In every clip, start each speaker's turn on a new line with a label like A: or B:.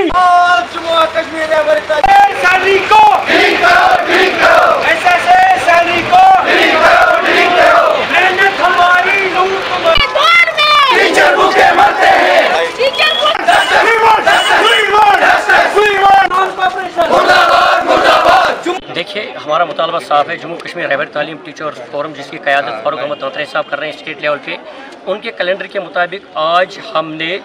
A: नहीं।
B: जम्मू कश्मीर
A: सैलरी को सैलरी को मेहनत हमारी
B: टीचर भूखे मरते हैं।
C: देखिए, हमारा मुतालबा साफ है। जम्मू कश्मीर रहबर तालीम टीचर फोरम जिसकी क़यादत फारूक अहमद तोतरे साहब कर रहे हैं स्टेट लेवल पे, उनके कैलेंडर के मुताबिक आज हमने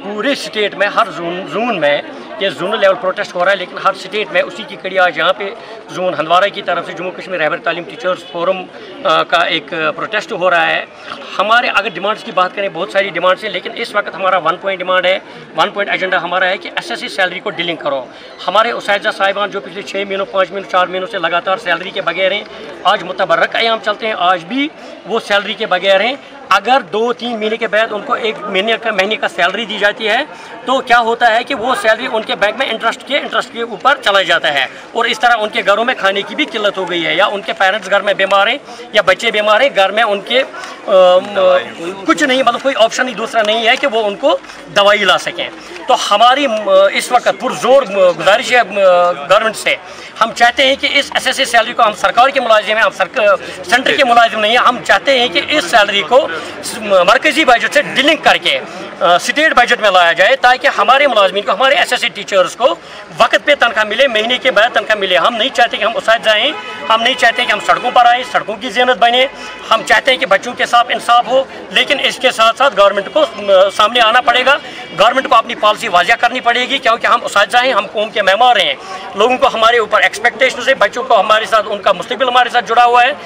C: पूरे स्टेट में हर जोन में ये जोनल लेवल प्रोटेस्ट हो रहा है, लेकिन हर स्टेट में उसी की कड़ी आज यहाँ पे जोन हंदवारा की तरफ से जम्मू कश्मीर रहबर तालीम टीचर्स फोरम का एक प्रोटेस्ट हो रहा है। हमारे अगर डिमांड्स की बात करें, बहुत सारी डिमांड्स हैं, लेकिन इस वक्त हमारा 1 पॉइंट डिमांड है, 1 पॉइंट एजेंडा हमारा है कि एसएससी सैलरी को डीलिंग करो। हमारे उसाइजा साहिबान जो पिछले 6 महीनों 5 महीनों 4 महीनों से लगातार सैलरी के बगैर हैं, आज मुतबर्रक अयाम चलते हैं, आज भी वो सैलरी के बगैर हैं। अगर 2-3 महीने के बाद उनको 1 महीने का सैलरी दी जाती है तो क्या होता है कि वो सैलरी उनके बैंक में इंटरेस्ट के ऊपर चला जाता है, और इस तरह उनके घरों में खाने की भी किल्लत हो गई है, या उनके पेरेंट्स घर में बीमार हैं या बच्चे बीमार हैं, घर में उनके कुछ नहीं, मतलब कोई ऑप्शन ही दूसरा नहीं है कि वो उनको दवाई ला सकें। तो हमारी इस वक्त पुरजोर गुजारिश है गवर्नमेंट से, हम चाहते हैं कि इस एसएससी सैलरी को, हम सरकार के मुलाजिम हैं, हम सेंटर के मुलाजिम नहीं हैं, हम चाहते हैं कि इस सैलरी को मरकजी बजट से डीलिंग करके स्टेट बजट में लाया जाए, ताकि हमारे मुलाजमीन को, हमारे एसएससी टीचर्स को वक्त पे तनख्वाह मिले, महीने के बाद तनख्वाह मिले। हम नहीं चाहते कि हम उसाइद जाएँ, हम नहीं चाहते कि हम सड़कों पर आए, सड़कों की ज़ियनत बने, हम चाहते हैं कि बच्चों के साथ इंसाफ हो, लेकिन इसके साथ साथ गवर्नमेंट को सामने आना पड़ेगा, गवर्नमेंट को अपनी पॉलिसी वाज़िया करनी पड़ेगी, क्योंकि हम उसाइद हैं, हम कौम के मेहमान हैं, लोगों को हमारे ऊपर एक्सपेक्टेशन है, बच्चों को हमारे साथ, उनका मुस्तकबिल हमारे साथ जुड़ा हुआ है।